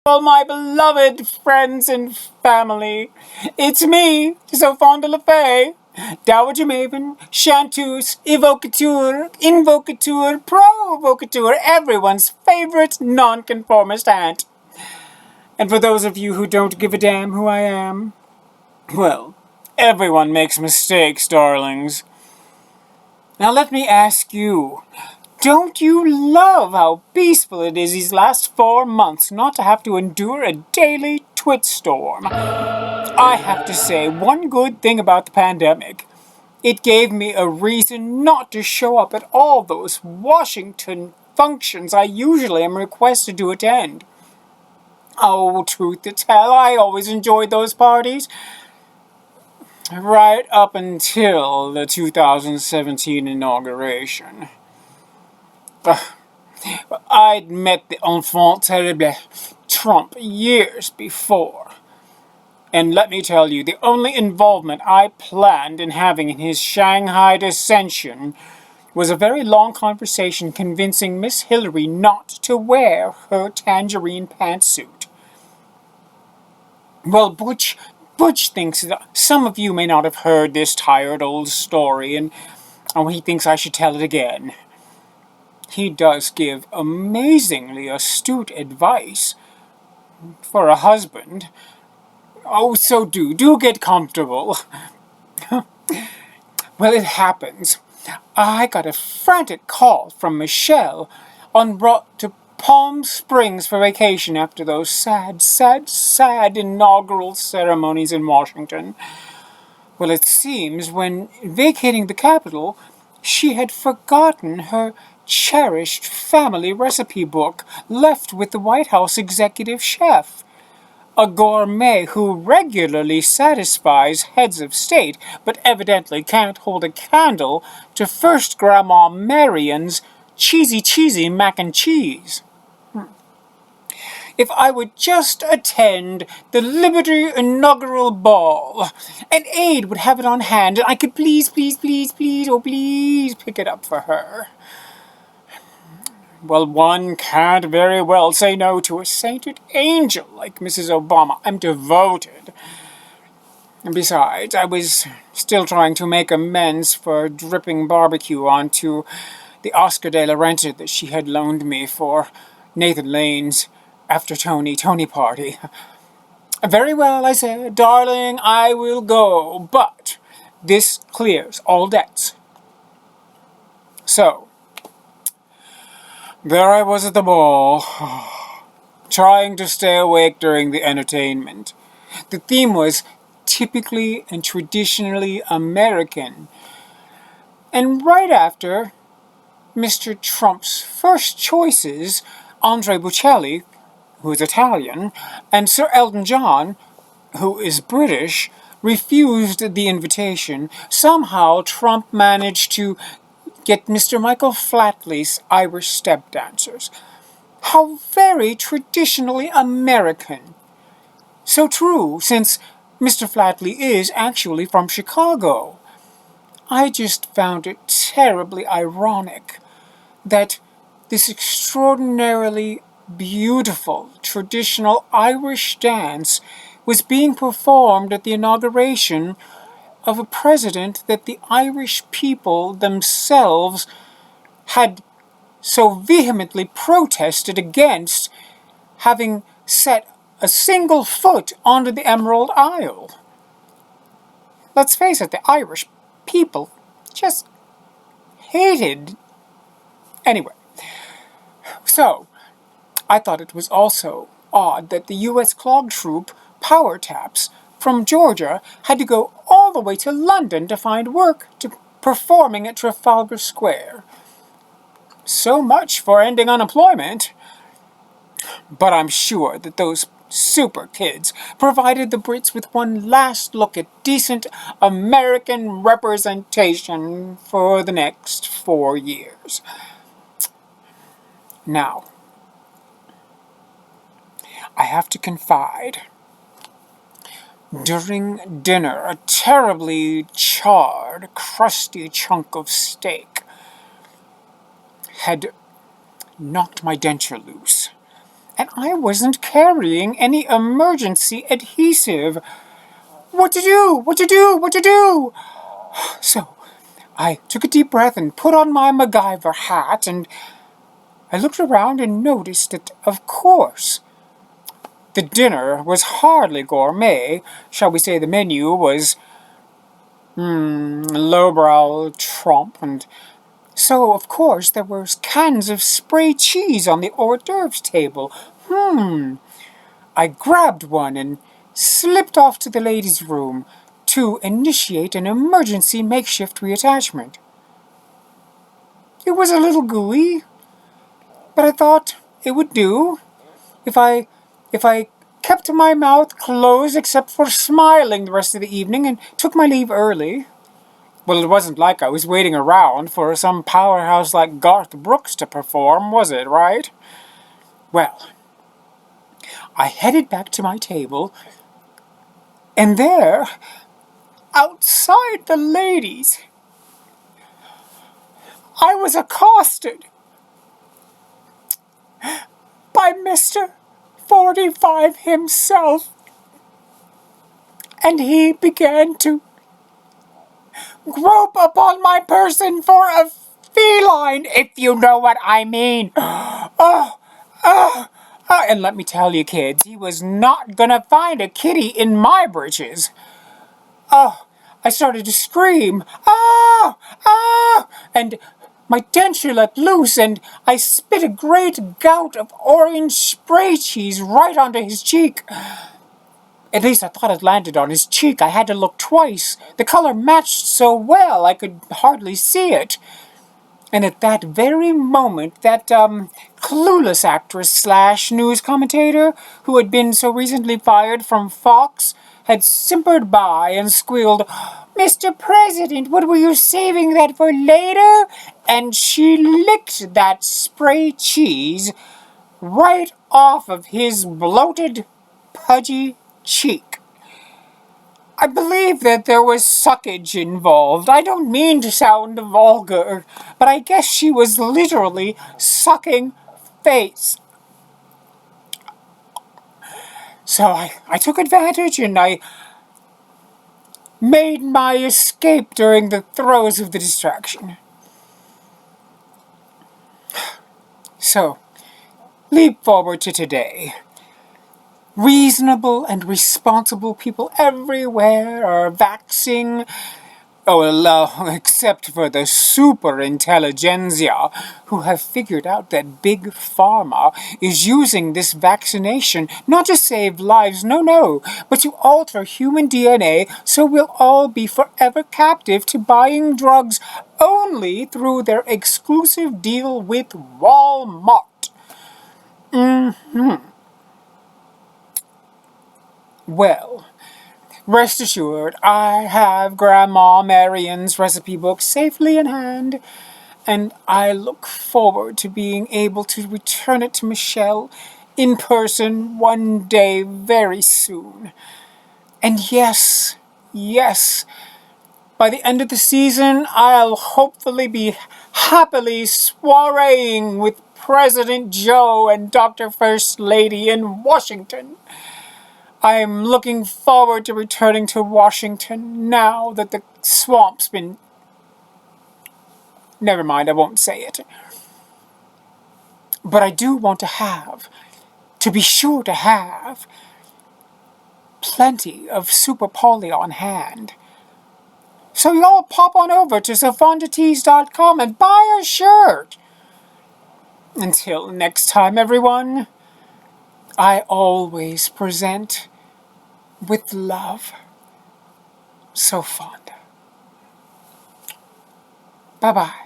All my beloved friends and family. It's me, SoFonda LeFey, Dowager Maven, Chanteuse, Evocateur, Invocateur, Provocateur, everyone's favorite nonconformist aunt. And for those of you who don't give a damn who I am, well, everyone makes mistakes, darlings. Now let me ask you, don't you love how peaceful it is these last 4 months not to have to endure a daily twit storm? I have to say, one good thing about the pandemic, it gave me a reason not to show up at all those Washington functions I usually am requested to attend. Oh, truth to tell, I always enjoyed those parties. Right up until the 2017 inauguration. I'd met the enfant terrible Trump years before. And let me tell you, the only involvement I planned in having in his Shanghai ascension was a very long conversation convincing Miss Hillary not to wear her tangerine pantsuit. Well, Butch thinks that some of you may not have heard this tired old story, and he thinks I should tell it again. He does give amazingly astute advice for a husband. Oh, so do get comfortable. Well, it happens. I got a frantic call from Michelle en route to Palm Springs for vacation after those sad inaugural ceremonies in Washington. Well, it seems when vacating the capital, she had forgotten her cherished family recipe book left with the White House executive chef, a gourmet who regularly satisfies heads of state, but evidently can't hold a candle to First Grandma Marion's cheesy mac and cheese. If I would just attend the Liberty inaugural ball, an aide would have it on hand, and I could please pick it up for her. Well, one can't very well say no to a sainted angel like Mrs. Obama. I'm devoted. And besides, I was still trying to make amends for dripping barbecue onto the Oscar de la Renta that she had loaned me for Nathan Lane's after Tony party. Very well, I said, darling, I will go, but this clears all debts. So, there I was at the ball, trying to stay awake during the entertainment. The theme was typically and traditionally American. And right after Mr. Trump's first choices, Andre Bocelli, who is Italian, and Sir Elton John, who is British, refused the invitation. Somehow Trump managed to get Mr. Michael Flatley's Irish step dancers. How very traditionally American. So true, since Mr. Flatley is actually from Chicago. I just found it terribly ironic that this extraordinarily beautiful traditional Irish dance was being performed at the inauguration of a president that the Irish people themselves had so vehemently protested against having set a single foot onto the Emerald Isle. Let's face it, the Irish people just hated. Anyway, so I thought it was also odd that the U.S. clog troop Power Taps from Georgia had to go all the way to London to find work to performing at Trafalgar Square. So much for ending unemployment. But I'm sure that those super kids provided the Brits with one last look at decent American representation for the next 4 years. Now, I have to confide. During dinner, a terribly charred, crusty chunk of steak had knocked my denture loose, and I wasn't carrying any emergency adhesive. What to do? What to do? What to do? So I took a deep breath and put on my MacGyver hat, and I looked around and noticed that, of course, the dinner was hardly gourmet. Shall we say the menu was lowbrow trump, and so, of course, there were cans of spray cheese on the hors d'oeuvres table. I grabbed one and slipped off to the ladies' room to initiate an emergency makeshift reattachment. It was a little gooey, but I thought it would do if I kept my mouth closed except for smiling the rest of the evening and took my leave early. Well, it wasn't like I was waiting around for some powerhouse like Garth Brooks to perform, was it, right? Well, I headed back to my table, and there, outside the ladies, I was accosted by Mr. 45 himself, and he began to grope upon my person for a feline, if you know what I mean. And let me tell you, kids, he was not gonna find a kitty in my britches. I started to scream, and my denture let loose, and I spit a great gout of orange spray cheese right onto his cheek. At least I thought it landed on his cheek. I had to look twice. The color matched so well I could hardly see it. And at that very moment, that, clueless actress slash news commentator who had been so recently fired from Fox had simpered by and squealed, "Mr. President, what were you saving that for later?" And she licked that spray cheese right off of his bloated, pudgy cheek. I believe that there was suckage involved. I don't mean to sound vulgar, but I guess she was literally sucking face. So I took advantage and I made my escape during the throes of the distraction. So, leap forward to today. Reasonable and responsible people everywhere are vaxing. Except for the super intelligentsia who have figured out that Big Pharma is using this vaccination not to save lives, no, but to alter human DNA so we'll all be forever captive to buying drugs only through their exclusive deal with Walmart. Well, rest assured, I have Grandma Marion's recipe book safely in hand, and I look forward to being able to return it to Michelle in person one day very soon. And yes, by the end of the season, I'll hopefully be happily soireeing with President Joe and Dr. First Lady in Washington. I'm looking forward to returning to Washington now that the swamp's been... Never mind, I won't say it. But I do want to be sure to have, plenty of Super Polly on hand. So y'all pop on over to SoFondaTees.com and buy a shirt. Until next time, everyone, I always present with love. SoFonda. Bye-bye.